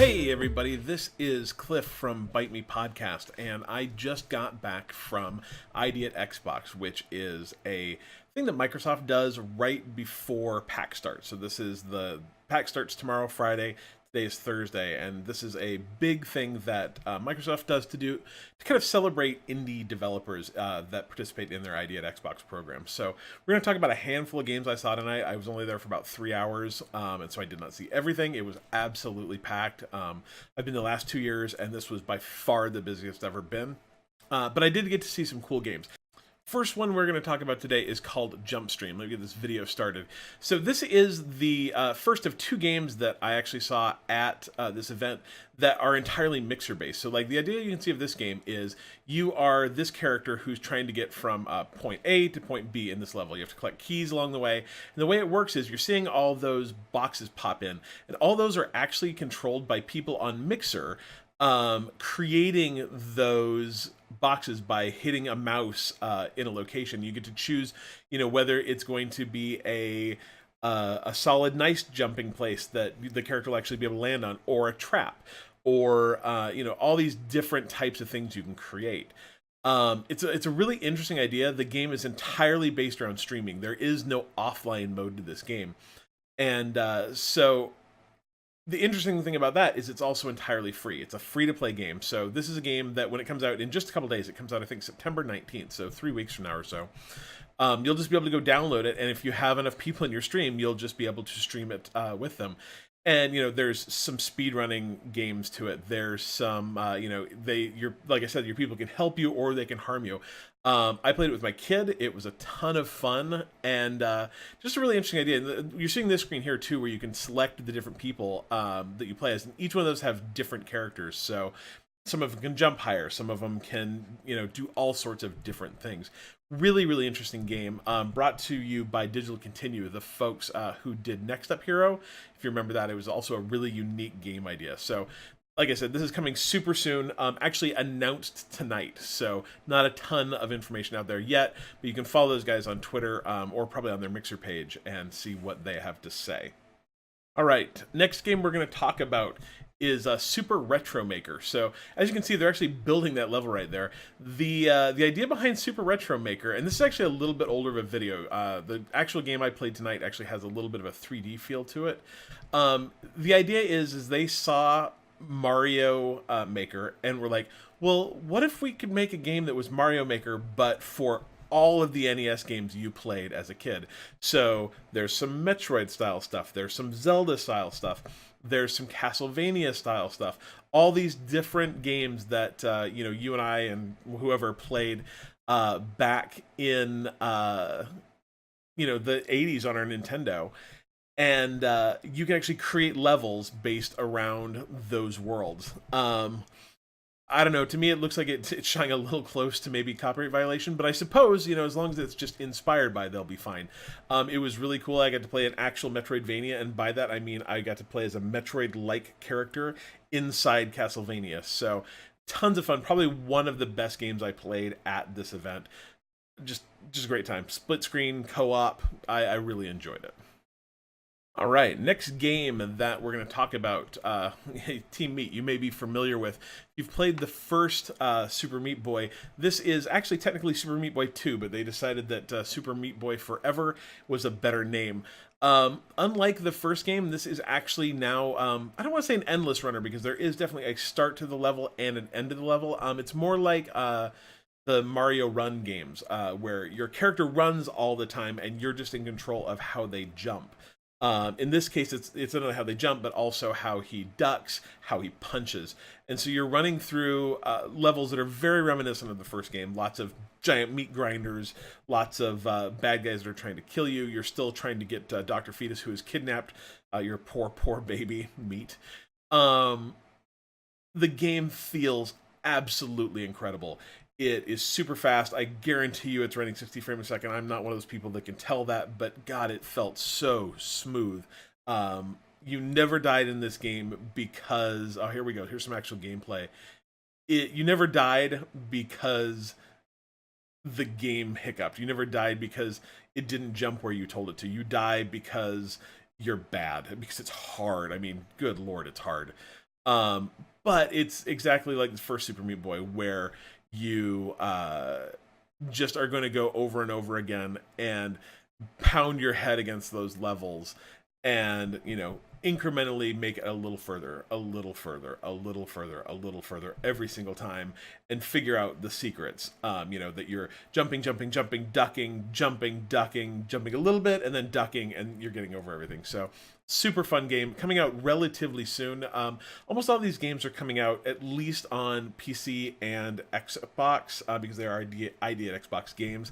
Hey everybody, this is Cliff from Bite Me Podcast, and I just got back from ID at Xbox, which is a thing that Microsoft does right before PAX starts. So this is the PAX starts tomorrow, Friday. Today is Thursday, and this is a big thing that Microsoft does to kind of celebrate indie developers that participate in their ID at Xbox program. So we're going to talk about a handful of games I saw tonight. I was only there for about 3 hours, and so I did not see everything. It was absolutely packed. I've been the last 2 years, and this was by far the busiest I've ever been. But I did get to see some cool games. First one we're going to talk about today is called Jump Stream. Let me get this video started. So this is the first of 2 games that I actually saw at this event that are entirely mixer-based. So like the idea you can see of this game is you are this character who's trying to get from point A to point B in this level. You have to collect keys along the way. And the way it works is you're seeing all those boxes pop in. And all those are actually controlled by people on Mixer, creating those boxes by hitting a mouse in a location. You get to choose, whether it's going to be a solid, nice jumping place that the character will actually be able to land on, or a trap, or all these different types of things you can create. It's a really interesting idea. The game is entirely based around streaming. There is no offline mode to this game, and so the interesting thing about that is it's also entirely free. It's a free-to-play game. So this is a game that when it comes out in just a couple days, it comes out, I think, September 19th, so 3 weeks from now or so. You'll just be able to go download it, and if you have enough people in your stream, you'll just be able to stream it with them. And there's some speedrunning games to it. There's some, like I said, your people can help you or they can harm you. I played it with my kid. It was a ton of fun, and just a really interesting idea. You're seeing this screen here too, where you can select the different people that you play as, and each one of those have different characters. So some of them can jump higher, some of them can do all sorts of different things. Really, really interesting game. Brought to you by Digital Continue, the folks who did Next Up Hero. If you remember that, it was also a really unique game idea. So like I said, this is coming super soon, actually announced tonight, so not a ton of information out there yet, but you can follow those guys on Twitter or probably on their Mixer page and see what they have to say. All right, next game we're going to talk about is Super Retro Maker. So as you can see, they're actually building that level right there. The idea behind Super Retro Maker, and this is actually a little bit older of a video. The actual game I played tonight actually has a little bit of a 3D feel to it. The idea is they saw Mario Maker and we're like, well, what if we could make a game that was Mario Maker but for all of the NES games you played as a kid? So there's some Metroid style stuff, there's some Zelda style stuff, there's some Castlevania style stuff, all these different games that you and I and whoever played back in the 80s on our Nintendo. And you can actually create levels based around those worlds. I don't know. To me, it looks like it's shying a little close to maybe copyright violation, but I suppose, as long as it's just inspired by, they'll be fine. It was really cool. I got to play an actual Metroidvania, and by that I mean I got to play as a Metroid-like character inside Castlevania. So tons of fun. Probably one of the best games I played at this event. Just a great time. Split screen, co-op. I really enjoyed it. All right, next game that we're going to talk about, Team Meat, you may be familiar with. You've played the first Super Meat Boy. This is actually technically Super Meat Boy 2, but they decided that Super Meat Boy Forever was a better name. Unlike the first game, this is actually now, I don't want to say an endless runner, because there is definitely a start to the level and an end to the level. It's more like the Mario Run games, where your character runs all the time and you're just in control of how they jump. In this case, it's not only how they jump, but also how he ducks, how he punches. And so you're running through levels that are very reminiscent of the first game. Lots of giant meat grinders, lots of bad guys that are trying to kill you. You're still trying to get Dr. Fetus, who has kidnapped your poor baby, Meat. The game feels absolutely incredible. It is super fast. I guarantee you it's running 60 frames a second. I'm not one of those people that can tell that, but God, it felt so smooth. You never died in this game because... Oh, here we go. Here's some actual gameplay. You never died because the game hiccuped. You never died because it didn't jump where you told it to. You die because you're bad, because it's hard. I mean, good Lord, it's hard. Um, but it's exactly like the first Super Meat Boy, where you just are going to go over and over again and pound your head against those levels, and incrementally make it a little further, a little further, a little further, a little further every single time, and figure out the secrets. That you're jumping, jumping, jumping, ducking, jumping, ducking, jumping a little bit, and then ducking, and you're getting over everything. So super fun game, coming out relatively soon. Almost all these games are coming out at least on PC and Xbox, because they are ID at Xbox games.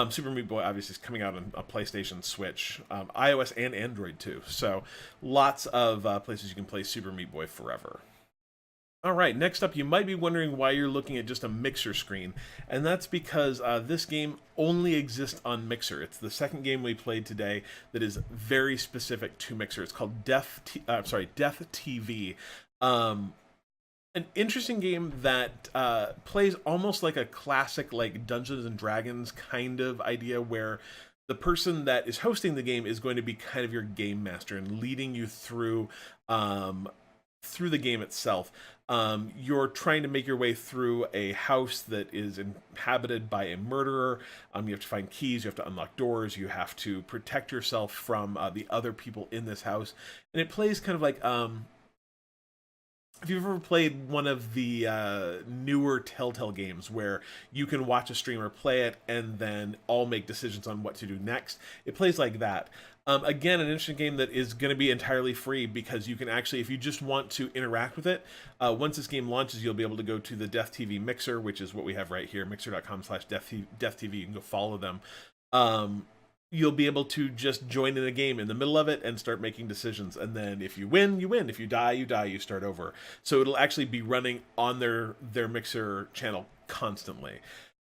Super Meat Boy obviously is coming out on a PlayStation, Switch, iOS, and Android too. So lots of places you can play Super Meat Boy forever. All right, next up, you might be wondering why you're looking at just a Mixer screen, and that's because this game only exists on Mixer. It's the second game we played today that is very specific to Mixer. It's called Death TV. Um, an interesting game that plays almost like a classic, like Dungeons and Dragons kind of idea, where the person that is hosting the game is going to be kind of your game master and leading you through the game itself. You're trying to make your way through a house that is inhabited by a murderer. You have to find keys, you have to unlock doors, you have to protect yourself from the other people in this house. And it plays kind of like, if you've ever played one of the newer Telltale games where you can watch a streamer play it and then all make decisions on what to do next, it plays like that. Again, an interesting game that is going to be entirely free, because you can actually, if you just want to interact with it, once this game launches, you'll be able to go to the Death TV Mixer, which is what we have right here, mixer.com/DeathTV. You can go follow them. You'll be able to just join in a game in the middle of it and start making decisions. And then if you win, you win. If you die, you die. You start over. So it'll actually be running on their Mixer channel constantly.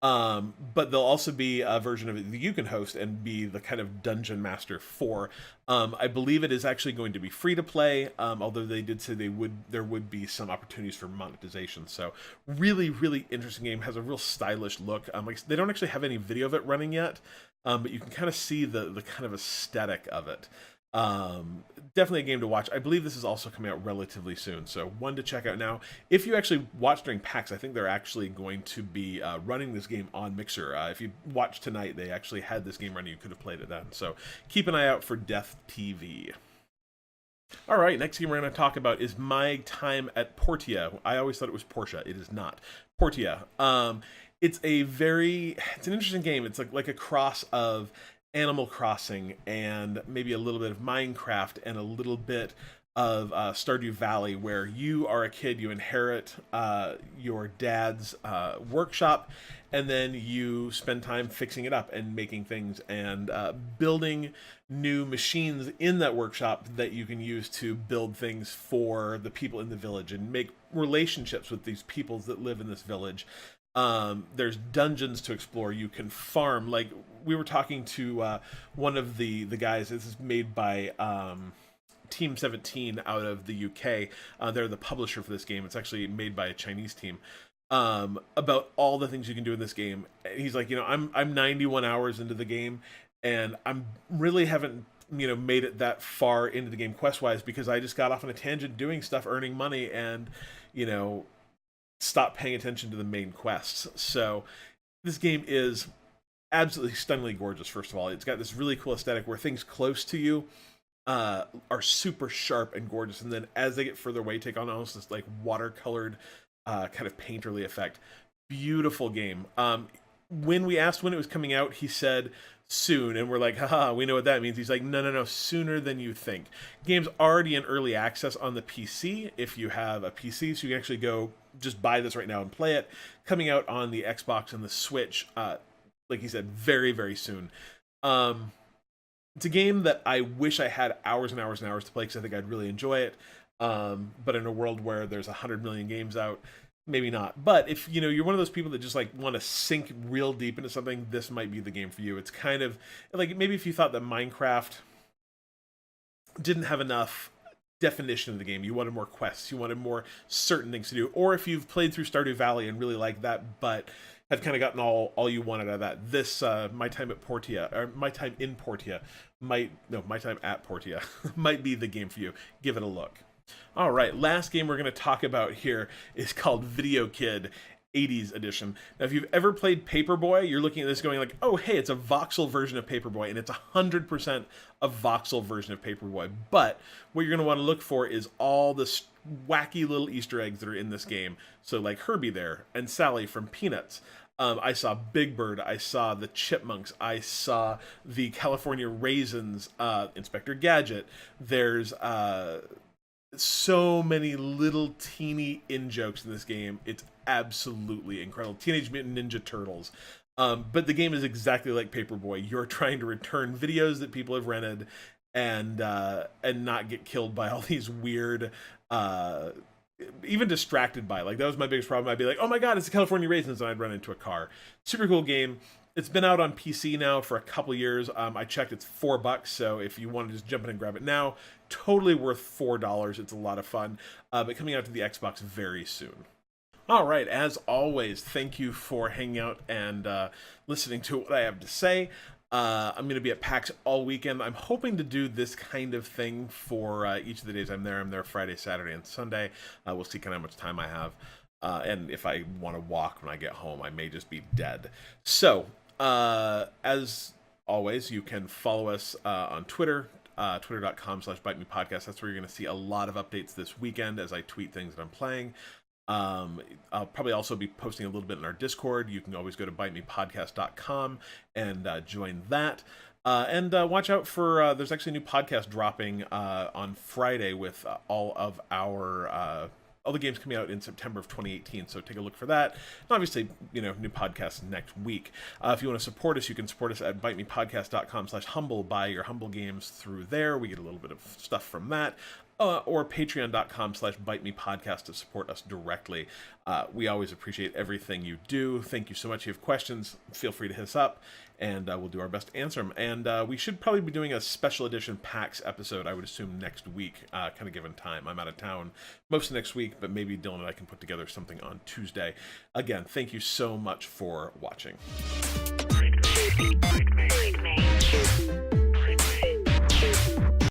But there'll also be a version of it that you can host and be the kind of dungeon master for. I believe it is actually going to be free to play, although they did say there would be some opportunities for monetization. So really, really interesting game. Has a real stylish look. They don't actually have any video of it running yet, but you can kind of see the kind of aesthetic of it. Definitely a game to watch. I believe this is also coming out relatively soon, so one to check out now. If you actually watch during PAX, I think they're actually going to be running this game on Mixer. If you watched tonight, they actually had this game running. You could have played it then. So keep an eye out for Death TV. All right, next game we're going to talk about is My Time at Portia. I always thought it was Portia. It is not. Portia. It's an interesting game. It's like a cross of Animal Crossing and maybe a little bit of Minecraft and a little bit of Stardew Valley, where you are a kid, you inherit your dad's workshop, and then you spend time fixing it up and making things and building new machines in that workshop that you can use to build things for the people in the village and make relationships with these peoples that live in this village. There's dungeons to explore. You can farm. Like, we were talking to one of the guys. This is made by Team 17 out of the UK. They're the publisher for this game. It's actually made by a Chinese team. About all the things you can do in this game. He's like, I'm 91 hours into the game, and I'm really haven't made it that far into the game quest wise, because I just got off on a tangent doing stuff, earning money, and stop paying attention to the main quests. So this game is absolutely stunningly gorgeous. First of all, it's got this really cool aesthetic where things close to you are super sharp and gorgeous, and then as they get further away, take on almost this like watercolored kind of painterly effect. Beautiful game. When we asked when it was coming out, he said soon, and we're like, haha, we know what that means. He's like, no, sooner than you think. Game's already in early access on the PC if you have a PC, so you can actually go just buy this right now and play it. Coming out on the Xbox and the Switch, like he said, very, very soon. It's a game that I wish I had hours and hours and hours to play, because I think I'd really enjoy it. But in a world where there's 100 million games out, maybe not. But if you're one of those people that just like want to sink real deep into something, this might be the game for you. It's kind of like, maybe if you thought that Minecraft didn't have enough definition of the game, you wanted more quests, you wanted more certain things to do, or if you've played through Stardew Valley and really like that, but have kind of gotten all you wanted out of that, this My Time at Portia, or My Time in Portia, My Time at Portia might be the game for you. Give it a look. All right, last game we're going to talk about here is called Video Kid 80s edition. Now, if you've ever played Paperboy, you're looking at this going like, oh, hey, it's a voxel version of Paperboy, and it's 100% a voxel version of Paperboy. But what you're going to want to look for is all the wacky little Easter eggs that are in this game. So like Herbie there, and Sally from Peanuts. I saw Big Bird, I saw the Chipmunks, I saw the California Raisins, Inspector Gadget. There's so many little teeny in-jokes in this game. It's absolutely incredible. Teenage Mutant Ninja Turtles. But the game is exactly like Paperboy. You're trying to return videos that people have rented and not get killed by all these weird, even distracted by. Like, that was my biggest problem. I'd be like, oh my god, it's the California Raisins, and I'd run into a car. Super cool game. It's been out on PC now for a couple years. I checked, it's $4, so if you want to just jump in and grab it now, totally worth $4. It's a lot of fun, but coming out to the Xbox very soon. All right, as always, thank you for hanging out and listening to what I have to say. I'm going to be at PAX all weekend. I'm hoping to do this kind of thing for each of the days I'm there. I'm there Friday, Saturday, and Sunday. We'll see kind of how much time I have. And if I want to walk when I get home, I may just be dead. So, as always, you can follow us on Twitter, twitter.com/bitemepodcast. That's where you're going to see a lot of updates this weekend as I tweet things that I'm playing. I'll probably also be posting a little bit in our Discord. You can always go to bitemepodcast.com and join that. And watch out for, there's actually a new podcast dropping on Friday with all the games coming out in September of 2018, so take a look for that. And obviously, new podcasts next week. If you want to support us, you can support us at bitemepodcast.com/humble. Buy your Humble games through there. We get a little bit of stuff from that. Or patreon.com/bitemepodcast to support us directly. We always appreciate everything you do. Thank you so much. If you have questions, feel free to hit us up, and we'll do our best to answer them. And we should probably be doing a special edition PAX episode, I would assume, next week, kind of given time. I'm out of town most of next week, but maybe Dylan and I can put together something on Tuesday. Again, thank you so much for watching.